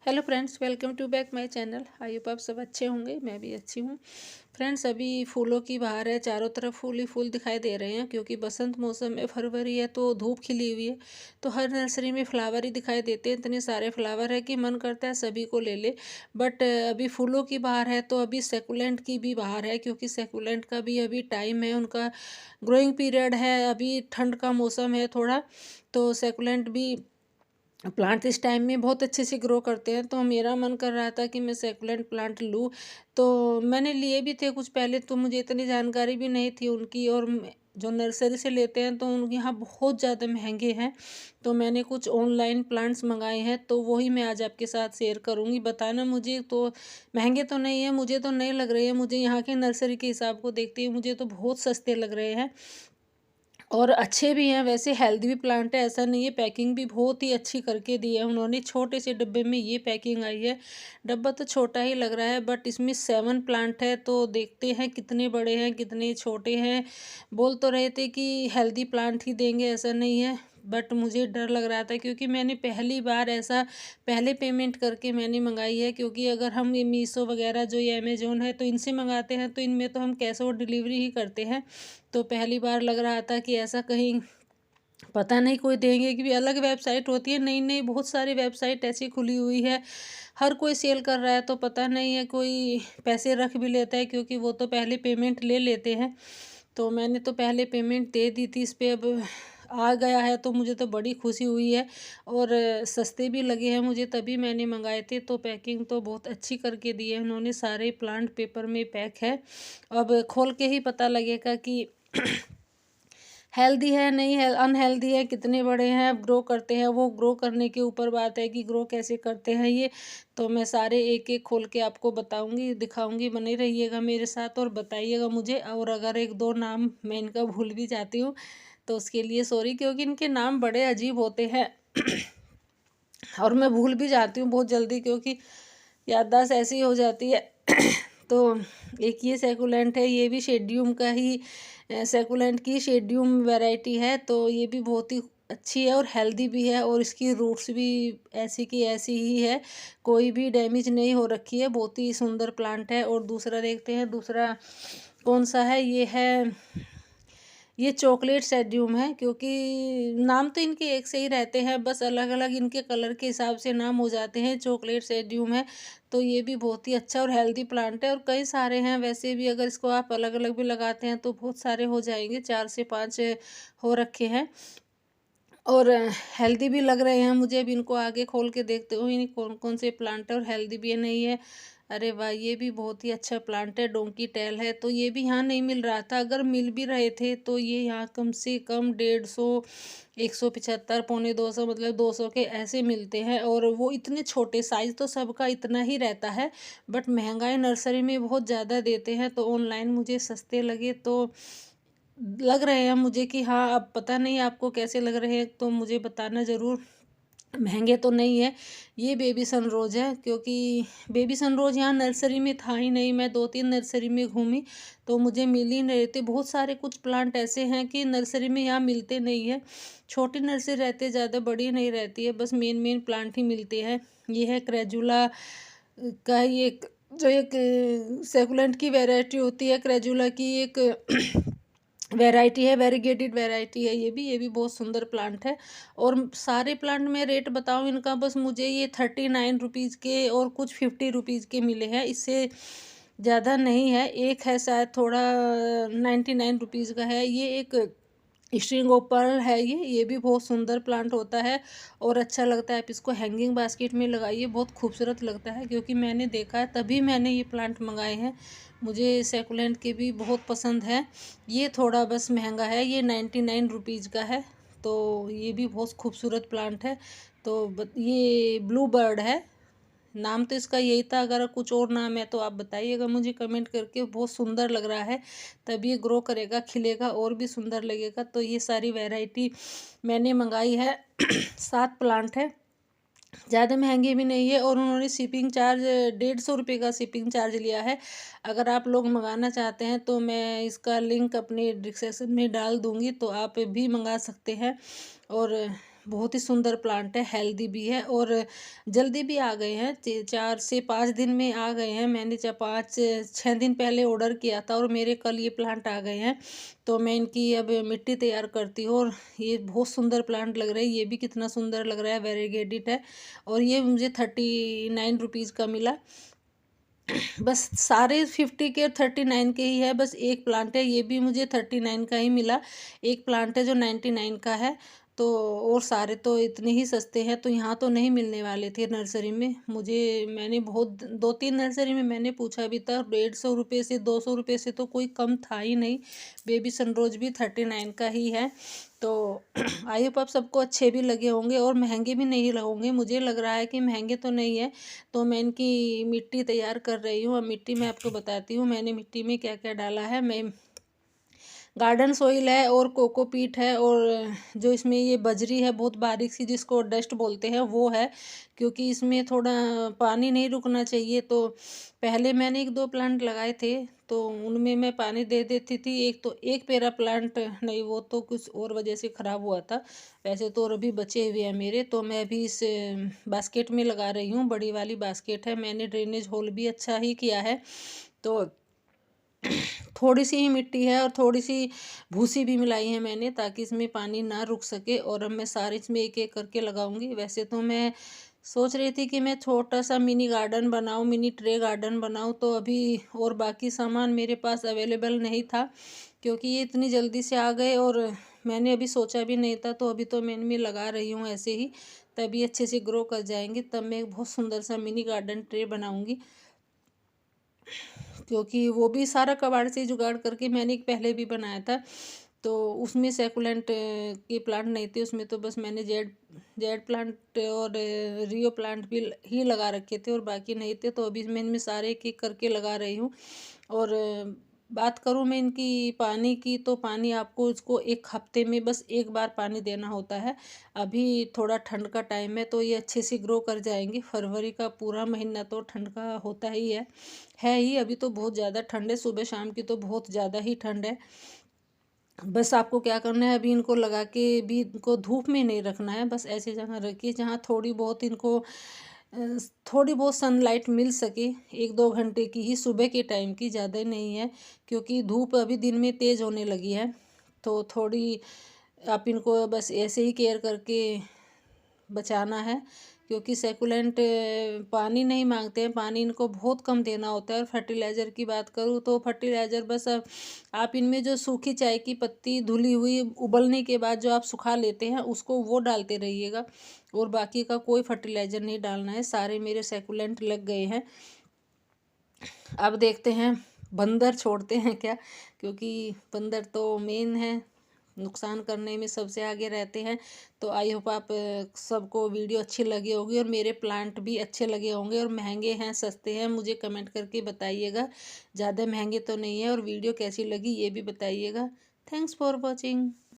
Hello friends, welcome to back my channel. I hope आप सब अच्छे होंगे, मैं भी अच्छी हूँ। फ्रेंड्स, अभी फूलों की बहार है, चारों तरफ फूल ही फूल दिखाई दे रहे हैं क्योंकि बसंत मौसम है, फरवरी है तो धूप खिली हुई है। तो हर नर्सरी में फ्लावर ही दिखाई देते हैं, इतने सारे फ्लावर है कि मन करता है सभी को ले ले। बट अभी फूलों की बहार है तो अभी सेकुलेंट की भी बहार है क्योंकि सेकुलेंट का भी अभी टाइम है, उनका ग्रोइंग पीरियड है। अभी ठंड का मौसम है थोड़ा, तो सेकुलेंट भी प्लांट इस टाइम में बहुत अच्छे से ग्रो करते हैं। तो मेरा मन कर रहा था कि मैं सेकुलेंट प्लांट लूँ, तो मैंने लिए भी थे कुछ पहले, तो मुझे इतनी जानकारी भी नहीं थी उनकी। और जो नर्सरी से लेते हैं तो उनके यहाँ बहुत ज़्यादा महंगे हैं। तो मैंने कुछ ऑनलाइन प्लांट्स मंगाए हैं, तो वही मैं आज आपके साथ शेयर करूँगी। बताना मुझे, तो महंगे तो नहीं है, मुझे तो नहीं लग रहे हैं, मुझे यहाँ के नर्सरी के हिसाब को देखती हूँ मुझे तो बहुत सस्ते लग रहे हैं और अच्छे भी हैं। वैसे हेल्दी भी प्लांट है, ऐसा नहीं है। पैकिंग भी बहुत ही अच्छी करके दी है उन्होंने। छोटे से डब्बे में ये पैकिंग आई है। डब्बा तो छोटा ही लग रहा है बट इसमें 7 प्लांट है, तो देखते हैं कितने बड़े हैं कितने छोटे हैं। बोल तो रहे थे कि हेल्दी प्लांट ही देंगे, ऐसा नहीं है। बट मुझे डर लग रहा था क्योंकि मैंने पहली बार ऐसा पहले पेमेंट करके मैंने मंगाई है। क्योंकि अगर हम ये मीशो वगैरह जो ये अमेजोन है तो इनसे मंगाते हैं, तो इनमें तो हम कैश ऑन डिलीवरी ही करते हैं। तो पहली बार लग रहा था कि ऐसा कहीं पता नहीं कोई देंगे, कि भी अलग वेबसाइट होती है। नई नई बहुत सारी वेबसाइट ऐसी खुली हुई है, हर कोई सेल कर रहा है, तो पता नहीं है कोई पैसे रख भी लेता है क्योंकि वो तो पहले पेमेंट ले लेते हैं। तो मैंने तो पहले पेमेंट दे दी थी इस पे, अब आ गया है तो मुझे तो बड़ी खुशी हुई है। और सस्ते भी लगे हैं मुझे, तभी मैंने मंगाए थे। तो पैकिंग तो बहुत अच्छी करके दी है उन्होंने, सारे प्लांट पेपर में पैक है। अब खोल के ही पता लगेगा कि हेल्दी है नहीं है, अनहेल्दी है, कितने बड़े हैं, ग्रो करते हैं। वो ग्रो करने के ऊपर बात है कि ग्रो कैसे करते हैं ये। तो मैं सारे एक एक खोल के आपको बताऊंगी, दिखाऊंगी। बने रहिएगा मेरे साथ और बताइएगा मुझे। और अगर एक दो नाम मैं इनका भूल भी जाती हूँ तो उसके लिए सॉरी, क्योंकि इनके नाम बड़े अजीब होते हैं और मैं भूल भी जाती हूँ बहुत जल्दी क्योंकि याददाश्त ऐसी हो जाती है तो एक ये सेकुलेंट है, ये भी शेड्यूम का ही सेकुलेंट की शेड्यूम वैरायटी है। तो ये भी बहुत ही अच्छी है और हेल्दी भी है, और इसकी रूट्स भी ऐसी की ऐसी ही है, कोई भी डैमेज नहीं हो रखी है। बहुत ही सुंदर प्लांट है। और दूसरा देखते हैं, दूसरा कौन सा है। ये है, ये चॉकलेट सेड्यूम है। क्योंकि नाम तो इनके एक से ही रहते हैं, बस अलग अलग इनके कलर के हिसाब से नाम हो जाते हैं। चॉकलेट सेड्यूम है। तो ये भी बहुत ही अच्छा और हेल्दी प्लांट है। और कई सारे हैं वैसे भी, अगर इसको आप अलग अलग भी लगाते हैं तो बहुत सारे हो जाएंगे, 4 से 5 हो रखे हैं और हेल्दी भी लग रहे हैं मुझे। अब इनको आगे खोल के देखते हो इन कौन कौन से प्लांट है और हेल्दी भी है नहीं है। अरे वाह, ये भी बहुत ही अच्छा प्लांट है, डोंकी टेल है। तो ये भी यहाँ नहीं मिल रहा था, अगर मिल भी रहे थे तो ये यहाँ कम से कम 150, 175, पौने 200, मतलब 200 के ऐसे मिलते हैं। और वो इतने छोटे साइज, तो सबका इतना ही रहता है। बट महंगाई नर्सरी में बहुत ज़्यादा देते हैं, तो ऑनलाइन मुझे सस्ते लगे। तो लग रहे हैं मुझे कि हाँ, अब पता नहीं आपको कैसे लग रहे हैं तो मुझे बताना ज़रूर। महंगे तो नहीं है। ये बेबी सनरोज है, क्योंकि बेबी सनरोज यहाँ नर्सरी में था ही नहीं। मैं 2-3 नर्सरी में घूमी तो मुझे मिल ही नहीं रहते। बहुत सारे कुछ प्लांट ऐसे हैं कि नर्सरी में यहाँ मिलते नहीं है। छोटी नर्सरी रहती है, ज़्यादा बड़ी नहीं रहती है, बस मेन मेन प्लांट ही मिलते हैं। ये है क्रेजुला का ही एक, जो एक सेकुलेंट की वैरायटी होती है, क्रेजुला की एक वैरायटी है, वेरीगेटेड वैरायटी है। ये भी बहुत सुंदर प्लांट है। और सारे प्लांट में रेट बताऊं इनका, बस मुझे ये 39 रुपीज़ के और कुछ 50 रुपीज़ के मिले हैं, इससे ज़्यादा नहीं है। एक है शायद थोड़ा 99 रुपीज़ का है। ये एक स्ट्रिंग ओपर है, ये भी बहुत सुंदर प्लांट होता है और अच्छा लगता है। आप इसको हैंगिंग बास्केट में लगाइए, बहुत खूबसूरत लगता है। क्योंकि मैंने देखा है तभी मैंने ये प्लांट मंगाए हैं। मुझे सेकुलेंट के भी बहुत पसंद है। ये थोड़ा बस महंगा है, ये 99 रुपीज़ का है। तो ये भी बहुत खूबसूरत प्लांट है। तो ये ब्लू बर्ड है, नाम तो इसका यही था। अगर कुछ और नाम है तो आप बताइएगा मुझे कमेंट करके। बहुत सुंदर लग रहा है, तब ये ग्रो करेगा, खिलेगा और भी सुंदर लगेगा। तो ये सारी वैरायटी मैंने मंगाई है 7 प्लांट है, ज़्यादा महंगी भी नहीं है। और उन्होंने शिपिंग चार्ज 150 रुपये का शिपिंग चार्ज लिया है। अगर आप लोग मंगाना चाहते हैं तो मैं इसका लिंक अपने डिस्क्रिप्शन में डाल दूँगी, तो आप भी मंगा सकते हैं। और बहुत ही सुंदर प्लांट है, हेल्दी भी है और जल्दी भी आ गए हैं। 4 से 5 दिन में आ गए हैं। मैंने जब 5 6 दिन पहले ऑर्डर किया था और मेरे कल ये प्लांट आ गए हैं। तो मैं इनकी अब मिट्टी तैयार करती हूँ और ये बहुत सुंदर प्लांट लग रहा है। ये भी कितना सुंदर लग रहा है, वेरीगेटेड है और ये मुझे 39 रुपीज़ का मिला। बस सारे 50 के और 39 के ही है। बस एक प्लांट है, ये भी मुझे 39 का ही मिला। एक प्लांट है जो 99 का है। तो और सारे तो इतने ही सस्ते हैं, तो यहाँ तो नहीं मिलने वाले थे नर्सरी में मुझे। मैंने बहुत 2 3 नर्सरी में मैंने पूछा भी था, 150 रुपये से 200 रुपये से तो कोई कम था ही नहीं। बेबी सनरोज भी 39 का ही है। तो आई होप आप सबको अच्छे भी लगे होंगे और महंगे भी नहीं लगेंगे। मुझे लग रहा है कि महंगे तो नहीं है। तो मैं इनकी मिट्टी तैयार कर रही हूँ। अब मिट्टी मैं आपको बताती हूँ मैंने मिट्टी में क्या क्या डाला है। मैं गार्डन सोइल है और कोकोपीट है और जो इसमें ये बजरी है बहुत बारीक सी, जिसको डस्ट बोलते हैं, वो है। क्योंकि इसमें थोड़ा पानी नहीं रुकना चाहिए। तो पहले मैंने 1 2 प्लांट लगाए थे, तो उनमें मैं पानी दे देती थी। एक तो एक पेरा प्लांट नहीं, वो तो कुछ और वजह से ख़राब हुआ था। वैसे तो और अभी बचे हुए हैं मेरे। तो मैं अभी इस बास्केट में लगा रही हूँ, बड़ी वाली बास्केट है। मैंने ड्रेनेज होल भी अच्छा ही किया है। तो थोड़ी सी ही मिट्टी है और थोड़ी सी भूसी भी मिलाई है मैंने, ताकि इसमें पानी ना रुक सके। और अब मैं सारे इसमें एक एक करके लगाऊंगी। वैसे तो मैं सोच रही थी कि मैं छोटा सा मिनी गार्डन बनाऊं, मिनी ट्रे गार्डन बनाऊं। तो अभी और बाकी सामान मेरे पास अवेलेबल नहीं था, क्योंकि ये इतनी जल्दी से आ गए और मैंने अभी सोचा भी नहीं था। तो अभी तो मैं इनमें लगा रही हूँ ऐसे ही, तभी अच्छे से ग्रो कर जाएंगे। तब मैं एक बहुत सुंदर सा मिनी गार्डन ट्रे बनाऊंगी। क्योंकि वो भी सारा कबाड़ से जुगाड़ करके मैंने एक पहले भी बनाया था। तो उसमें सेकुलेंट के प्लांट नहीं थे उसमें। तो बस मैंने जेड जेड प्लांट और रियो प्लांट भी ही लगा रखे थे और बाकी नहीं थे। तो अभी मैं इनमें सारे एक एक करके लगा रही हूँ। और बात करूँ मैं इनकी पानी की, तो पानी आपको इसको 1 हफ्ते में बस एक बार पानी देना होता है। अभी थोड़ा ठंड का टाइम है, तो ये अच्छे से ग्रो कर जाएंगे। फरवरी का पूरा महीना तो ठंड का होता ही है ही। अभी तो बहुत ज़्यादा ठंड है, सुबह शाम की तो बहुत ज़्यादा ही ठंड है। बस आपको क्या करना है, अभी इनको लगा के भी इनको धूप में नहीं रखना है। बस ऐसी जगह रखिए जहाँ थोड़ी बहुत इनको थोड़ी बहुत सनलाइट मिल सके। 1 2 घंटे की ही, सुबह के टाइम की, ज़्यादा नहीं है। क्योंकि धूप अभी दिन में तेज़ होने लगी है। तो थोड़ी आप इनको बस ऐसे ही केयर करके बचाना है। क्योंकि सेकुलेंट पानी नहीं मांगते हैं, पानी इनको बहुत कम देना होता है। और फर्टिलाइज़र की बात करूँ तो फर्टिलाइज़र बस आप इनमें जो सूखी चाय की पत्ती धुली हुई उबलने के बाद जो आप सुखा लेते हैं, उसको वो डालते रहिएगा। और बाकी का कोई फर्टिलाइज़र नहीं डालना है। सारे मेरे सेकुलेंट लग गए हैं। अब देखते हैं बंदर छोड़ते हैं क्या, क्योंकि बंदर तो मेन है, नुकसान करने में सबसे आगे रहते हैं। तो आई होप आप सबको वीडियो अच्छी लगी होगी और मेरे प्लांट भी अच्छे लगे होंगे। और महंगे हैं सस्ते हैं मुझे कमेंट करके बताइएगा। ज़्यादा महंगे तो नहीं है। और वीडियो कैसी लगी ये भी बताइएगा। Thanks for watching.